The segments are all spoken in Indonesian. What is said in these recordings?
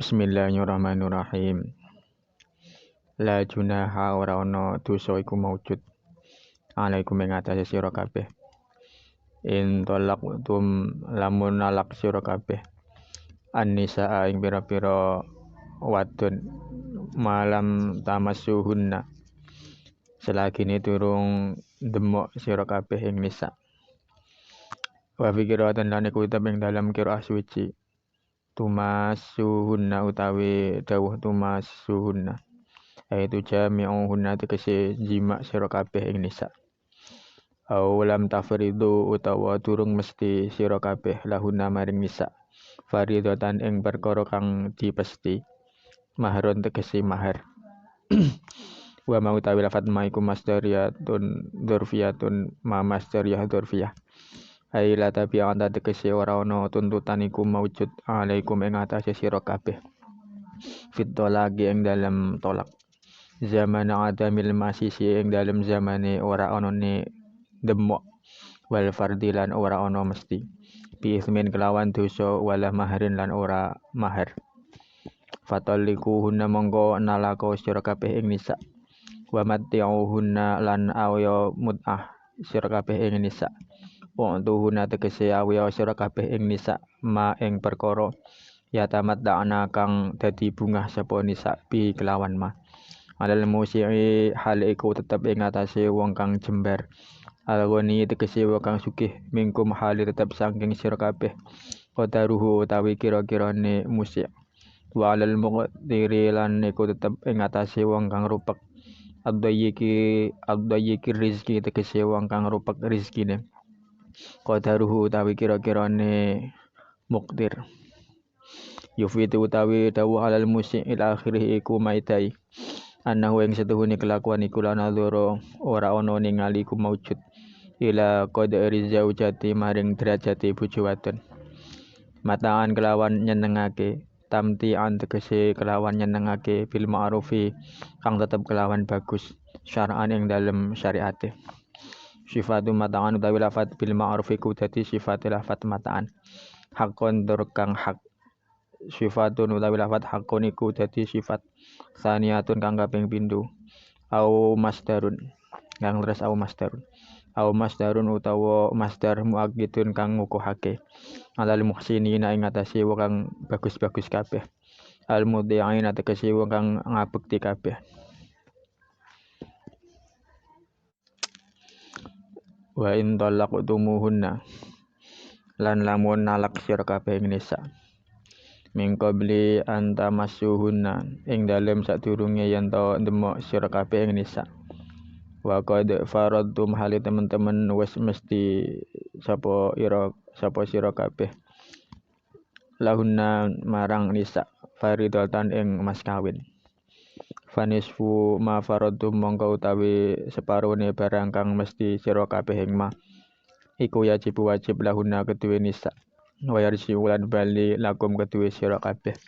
Bismillahirrahmanirrahim. La junaha ora ana dosa iku maujud alaikum ing atase sira kabeh. In talaqtum lamun nalak sira kabeh. An-nisaa ing pira-pira wadon malam tamassuhunna. Selagine durung demok sira kabeh ing nisa. Wa fikiratan lan iku ing dalam qiraah suci. Tumasuhunna utawi dawuh tumasuhunna. Aitu jami'uhunna tegese jima sira kabeh ing nisa. Au lam tafridu utawa durung mesti sira kabeh lahuna maring nisa. Faridatan ing perkara kang dipesti. Mahrun tegese mahar. Wa ma utawi lafat ma iku masdariyatun dzurfiyatun ma masdariyah dzurfiyah. Ai la tabi'an tegese ora ana tuntutan iku maujud alaikum ing atase sira kabeh. Fit tolaki ing dalem tolak. Zaman adamil masisi ing dalem zamane ora onone demok wal fardilan ora ono mesti. Bi ismin kelawan dosa wala maharin lan ora mahar. Fataliku hunna mongko nalako sira kabeh ing nisa. Wa matti'uhunna lan awya mut'ah sira kabeh ing nisa. Wa'tuhunna tegese awya sira kabeh ing nisa ma ing perkara ya tamatta'na kang dadi bungah sapa nisa bi kelawan ma. Alal musi'i hal iku tetep ing atase wong kang jembar. Alghani tegese wong kang sugih mingkum hal tetep saking sira kabeh. Qadaruhu utawi kira-kirane musi'. Wa alal muqdiri lan iku tetep ing atase wong kang rupek. Abdayyiki rizki tegese wong kang rupek rezekine. Qadaruhu utawi kira-kirane muqdir. Yufitu utawi dawuh alal musi' ila akhirih iku maitai. Anahu ing setuhune kelakuan iku lan adzara ora ana ningali ku maujud ila qadari zaujati maring derajate bojo wadon. Mataan kelawan nyenengake, tamtian tegese kelawan nyenengake bil ma'rufi kang tetep kelawan bagus syar'an ing dalem syariate. Sifatu mataan utawi lafat bil ma'rufi ku dadi sifat lafat mataan. Hakon tur kang hak. Sifatun utawi lafat hakun iku dadi sifat saniyatun kang kaping pindho. Au masdarun kang leres au masdarun. Au masdarun utawa masdar muakkidun kang ngukuhake. Alal muhsinina ing atase wong kang bagus-bagus kabeh. Al mudhi'in tegese wong kang ngabekti kabeh. Wa in talaqtumuhunna lan lamun nalak sira kabeh ing nisa. Min qabli antamassuhunna ing dalem sadurunge yen to ndemok sira kabeh ing nisa. Wa qad faradtum hali temen-temen wis mesti sapa sira kabeh lahunna marang nisa faridatan ing mas kawin. Fanisfu ma faradtum mongko utawi separone barang kang mesti sira kabeh ing ma iku wajib lahunna kedue nisa. Wa yarsi ulan bali lakum kedue sira kabeh.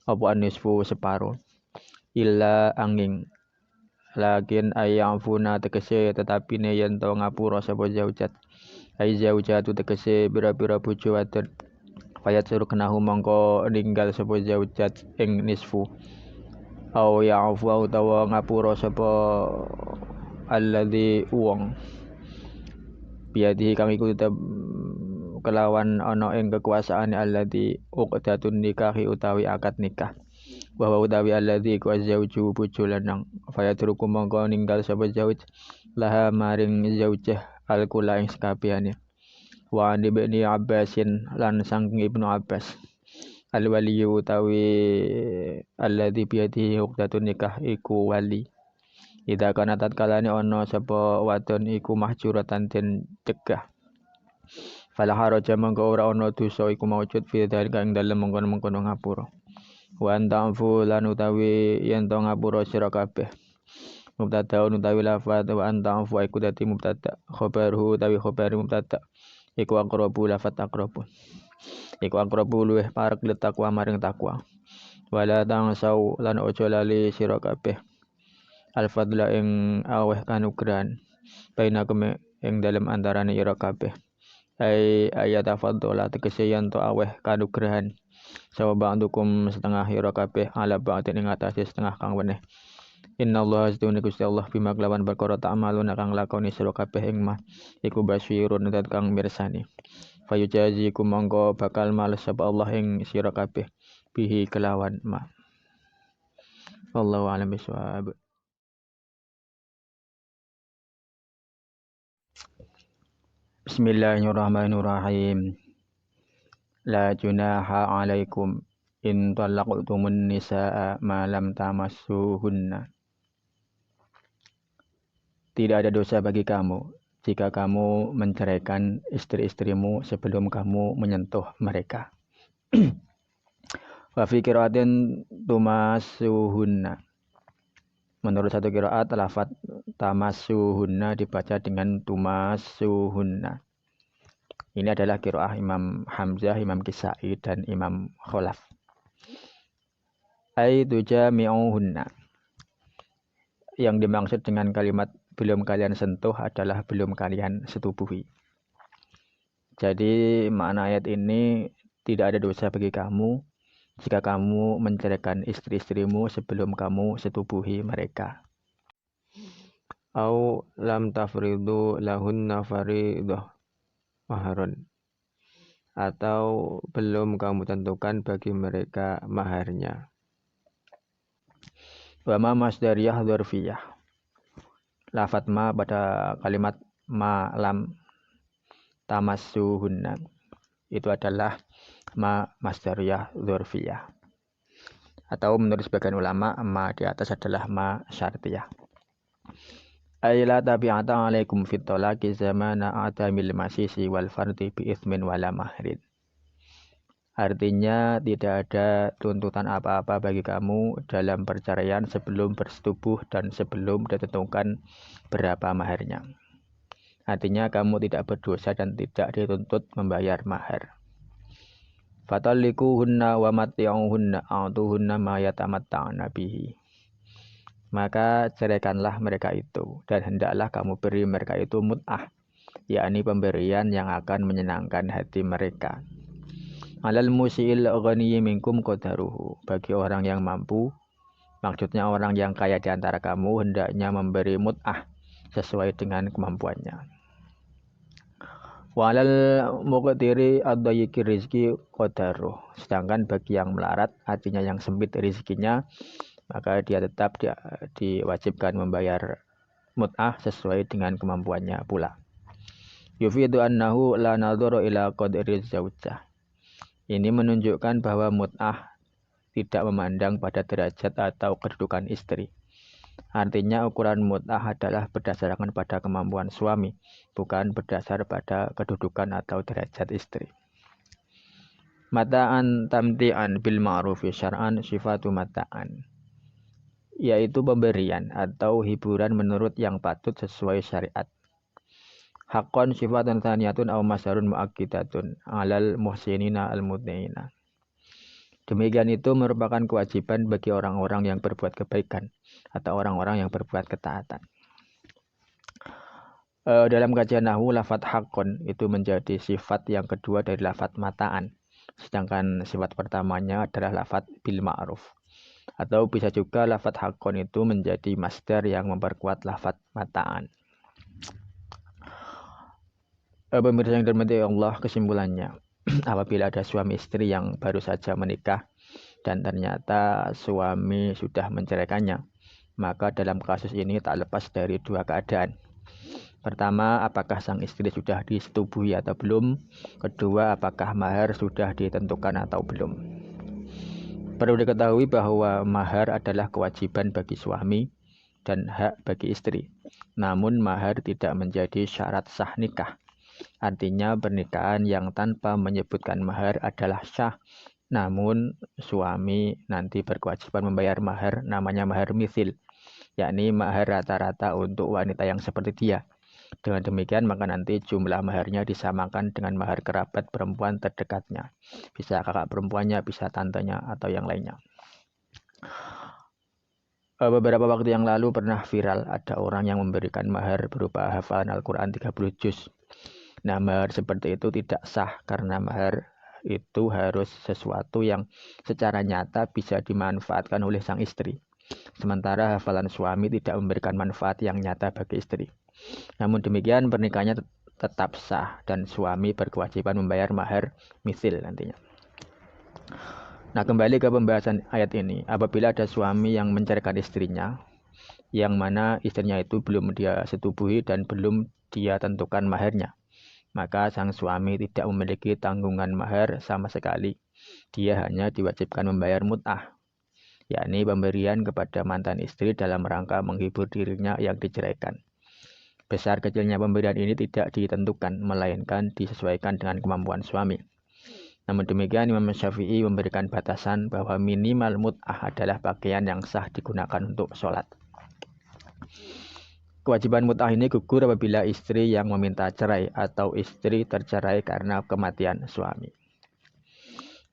Apa anisfu separo. Illa angin. Lakin ayyafuna tegese tetapine yen to ngapura sapa zaujat. Ai zaujatu tegese pira-pira bojo wadon. Fayat suruh kenahu mongko ninggal sapa zaujat ing nisfu. Au ya'fu utawa ngapura sapa alladzi wong. Biadi kang iku tetep kelawan ana ing kekuasaane alladzi uqdatun nikahi utawi akad nikah. Wa utawi alladzi ku azauju bojo lanang. Fayatruku mongko ninggal sapa zauj laha maring zaujah alkula ing sakabehane. Wa an ibni Abbasin lan saking Ibnu Abbas. Al-waliyu utawi alladzi biadihi uqdatun nikah iku wali. Ida kana tatkalane ana sapa wadon iku mahjuratan den cegah. Fala haraja mongko ora ana dosa iku maujud fi dzalika ing dalem mengkono-mengkono ngapura. Wa anta'fu lan utawi yen to ngapura sira kabeh. Mubtada utawi lafaz wa anta'fu iku dadi mubtada. Khabaruhu utawi khabar mubtada. Iku aqrabu lafaz aqrabu. Iku aqrabu luweh parek li takwa maring takwa. Wala tangsau lan ojo lali sira kabeh. Al-fadla ing aweh kanugrahan. Bainakum ing dalem antarane ira kabeh. ayatafaddola tegese yen to aweh kanugrahan sawa ba'dukum setengah ira kabeh ala ba'din ing atase setengah kang weneh. Innallaha astune Gusti Allah bima kelawan perkara ta'maluna kang lakoni sira kabeh ing mah iku basyirun zat kang mirsani. Fayujazikum mongko bakal males sapa Allah ing sira kabeh bihi kelawan mah. Wallahu a'lam bishawab. Bismillahirrahmanirrahim. La junaha 'alaikum in talaqtumun nisaa ma lam tamassuhunna. Tidak ada dosa bagi kamu jika kamu menceraikan istri-istrimu sebelum kamu menyentuh mereka. Wa fi qiraatin tumassuhunna. Menurut satu qiraat lafaz tamassuhunna dibaca dengan tumassuhunna. Ini adalah qiraah Imam Hamzah, Imam Kisai dan Imam Khalaf. Ai tujami'uhunna. Yang dimaksud dengan kalimat belum kalian sentuh adalah belum kalian setubuhi. Jadi makna ayat ini tidak ada dosa bagi kamu jika kamu menceraikan istri-istrimu sebelum kamu setubuhi mereka. Au lam tafridu lahunna faridah maharun. Atau belum kamu tentukan bagi mereka maharnya. Wa ma masdariyah dzarfiyah. Lafaz ma pada kalimat ma lam tamassuhunna itu adalah ma masdariyah dzarfiyah. Atau menurut sebagian ulama ma di atas adalah ma syartiyah. Ayla tabi'ata 'alaikum fit talaqi zamana atamil masisi wal fardi bi itsmin wala mahrin. Artinya tidak ada tuntutan apa-apa bagi kamu dalam perceraian sebelum bersetubuh dan sebelum ditentukan berapa maharnya. Artinya kamu tidak berdosa dan tidak dituntut membayar mahar. Fatalikuhunna wa matti'uhunna a'tuhunna ma yatamatta'na bihi. Maka ceraikanlah mereka itu dan hendaklah kamu beri mereka itu mut'ah, yakni pemberian yang akan menyenangkan hati mereka. Alal musiil ghaniyyi minkum qadaruhu. Bagi orang yang mampu, maksudnya orang yang kaya di antara kamu hendaknya memberi mut'ah sesuai dengan kemampuannya. Walal muqtiri ad-dayyiqi rizki qadaruh. Sedangkan bagi yang melarat, artinya yang sempit rezekinya, maka dia tetap diwajibkan membayar mut'ah sesuai dengan kemampuannya pula. Yufidu annahu la nadhara ila qadri zaujah. Ini menunjukkan bahwa mut'ah tidak memandang pada derajat atau kedudukan istri. Artinya ukuran mut'ah adalah berdasarkan pada kemampuan suami, bukan berdasar pada kedudukan atau derajat istri. Mata'an tamti'an bil ma'rufi syar'an sifatu mata'an. Yaitu pemberian atau hiburan menurut yang patut sesuai syariat. Haqqan sifatun thaniyatun aw masarun mu'akkidatun alal muhsinina al-mudni'ina. Demikian itu merupakan kewajiban bagi orang-orang yang berbuat kebaikan atau orang-orang yang berbuat ketaatan. Dalam kajian nahwu lafaz haqqon itu menjadi sifat yang kedua dari lafaz mata'an. Sedangkan sifat pertamanya adalah lafaz bil ma'ruf. Atau bisa juga lafaz haqqon itu menjadi masdar yang memperkuat lafaz mata'an. Pemirsa yang dirahmati Allah, kesimpulannya apabila ada suami istri yang baru saja menikah dan ternyata suami sudah menceraikannya, maka dalam kasus ini tak lepas dari dua keadaan. Pertama, apakah sang istri sudah disetubuhi atau belum? Kedua, apakah mahar sudah ditentukan atau belum? Perlu diketahui bahwa mahar adalah kewajiban bagi suami dan hak bagi istri. Namun mahar tidak menjadi syarat sah nikah. Artinya pernikahan yang tanpa menyebutkan mahar adalah sah. Namun suami nanti berkewajiban membayar mahar, namanya mahar mithil, yakni mahar rata-rata untuk wanita yang seperti dia. Dengan demikian maka nanti jumlah maharnya disamakan dengan mahar kerabat perempuan terdekatnya. Bisa kakak perempuannya, bisa tantenya atau yang lainnya. Beberapa waktu yang lalu pernah viral ada orang yang memberikan mahar berupa hafalan Al-Quran 30 juz. Nah, mahar seperti itu tidak sah karena mahar itu harus sesuatu yang secara nyata bisa dimanfaatkan oleh sang istri. Sementara hafalan suami tidak memberikan manfaat yang nyata bagi istri. Namun demikian pernikahannya tetap sah dan suami berkewajiban membayar mahar misil nantinya. Nah, kembali ke pembahasan ayat ini, apabila ada suami yang menceraikan istrinya, yang mana istrinya itu belum dia setubuhi dan belum dia tentukan maharnya, maka sang suami tidak memiliki tanggungan mahar sama sekali. Dia hanya diwajibkan membayar mut'ah, yakni pemberian kepada mantan istri dalam rangka menghibur dirinya yang diceraikan. Besar kecilnya pemberian ini tidak ditentukan, melainkan disesuaikan dengan kemampuan suami. Namun demikian Imam Syafi'i memberikan batasan bahwa minimal mut'ah adalah pakaian yang sah digunakan untuk sholat. Kewajiban mut'ah ini gugur apabila istri yang meminta cerai atau istri tercerai karena kematian suami.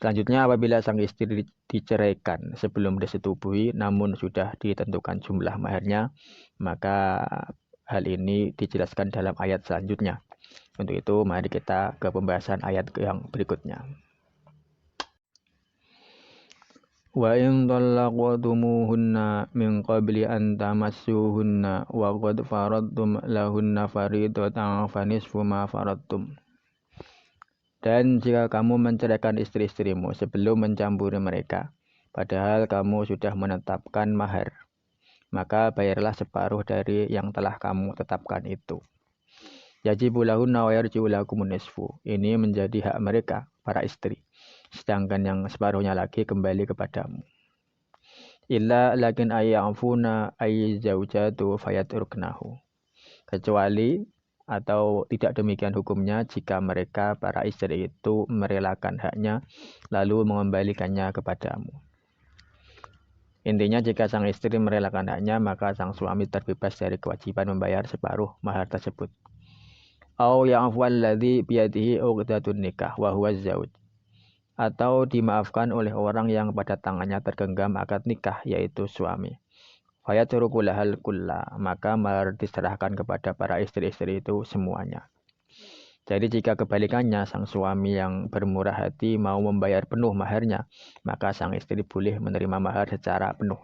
Selanjutnya apabila sang istri diceraikan sebelum disetubuhi namun sudah ditentukan jumlah maharnya, maka hal ini dijelaskan dalam ayat selanjutnya. Untuk itu mari kita ke pembahasan ayat yang berikutnya. Wa in talaqtumuhunna min qabli an tamassuhunna wa qad faradtum lahunna faridatan fanisfu ma faradtum. Dan jika kamu menceraikan istri-istrimu sebelum mencampuri mereka, padahal kamu sudah menetapkan mahar, maka bayarlah separuh dari yang telah kamu tetapkan itu. Yajibu lahunna wa yarji'u lakumun nisfu. Ini menjadi hak mereka, para istri. Sedangkan yang separuhnya lagi kembali kepadamu. Illa lakin ayya'funa ayyazaujatu fayatruknahu. Kecuali atau tidak demikian hukumnya jika mereka para istri itu merelakan haknya lalu mengembalikannya kepadamu. Intinya jika sang istri merelakan haknya maka sang suami terbebas dari kewajiban membayar separuh mahar tersebut. Au ya'fu alladzi biyadihi 'uqdatun nikah wa huwa zauj. Atau dimaafkan oleh orang yang pada tangannya tergenggam akad nikah yaitu suami. Fayatruku lahal kulla, maka mahar diserahkan kepada para istri-istri itu semuanya. Jadi jika kebalikannya sang suami yang bermurah hati mau membayar penuh maharnya, maka sang istri boleh menerima mahar secara penuh.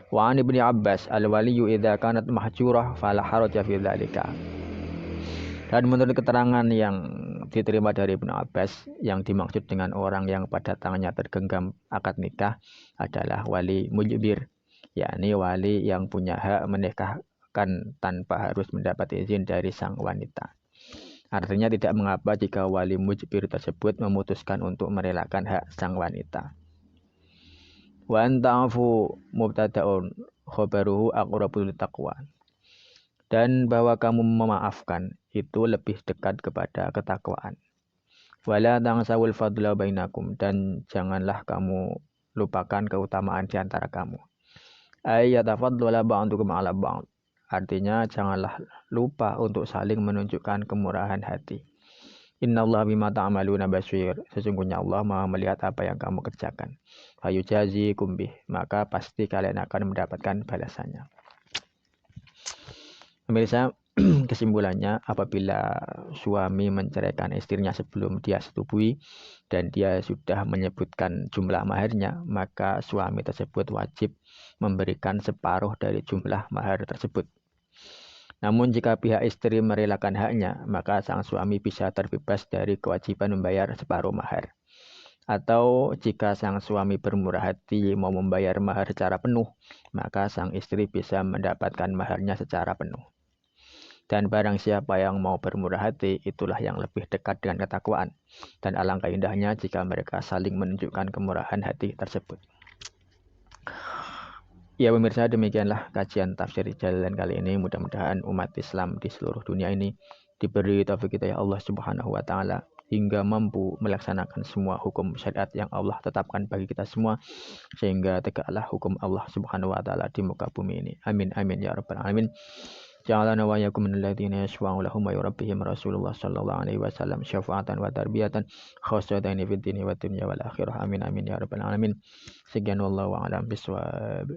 Wa an Ibnu Abbas al-waliyyu idza kanat mahjurah fala haraja fi dzalika. Dan menurut keterangan yang diterima dari Ibnu Abbas, yang dimaksud dengan orang yang pada tangannya tergenggam akad nikah adalah wali mujbir, yakni wali yang punya hak menikahkan tanpa harus mendapat izin dari sang wanita. Artinya tidak mengapa jika wali mujbir tersebut memutuskan untuk merelakan hak sang wanita. Wa anta'fu mubtada'un khabaruhu aqrabu littaqwa. Dan bahwa kamu memaafkan itu lebih dekat kepada ketakwaan. Wala tangsawul fadla bainakum, dan janganlah kamu lupakan keutamaan di antara kamu. Ayyatafaddala ba'dukum 'ala ba'd. Artinya janganlah lupa untuk saling menunjukkan kemurahan hati. Innallaha bima ta'maluna basir. Sesungguhnya Allah Maha melihat apa yang kamu kerjakan. Fayujazikum bih, maka pasti kalian akan mendapatkan balasannya. Pemirsa, kesimpulannya apabila suami menceraikan istrinya sebelum dia setubui dan dia sudah menyebutkan jumlah maharnya, maka suami tersebut wajib memberikan separuh dari jumlah mahar tersebut. Namun jika pihak istri merelakan haknya, maka sang suami bisa terbebas dari kewajiban membayar separuh mahar. Atau jika sang suami bermurah hati mau membayar mahar secara penuh, maka sang istri bisa mendapatkan maharnya secara penuh. Dan barang siapa yang mau bermurah hati, itulah yang lebih dekat dengan ketakwaan. Dan alangkah indahnya jika mereka saling menunjukkan kemurahan hati tersebut. Ya pemirsa, demikianlah kajian tafsir Jalalain kali ini. Mudah-mudahan umat Islam di seluruh dunia ini diberi taufik kita ya Allah Subhanahu wa taala hingga mampu melaksanakan semua hukum syariat yang Allah tetapkan bagi kita semua, sehingga tegaklah hukum Allah Subhanahu wa taala di muka bumi ini. Amin amin ya rabbal alamin. Ja'alana wa iyyakum minal ladzina yashfa'u lahum wa yurabbihim Rasulullah sallallahu alaihi wasallam syafa'atan wa tarbiyatan khassatan fid dunya wad dunya wal akhirah. Amin amin ya rabbal alamin. Sekian wallahu a'lam bishawab.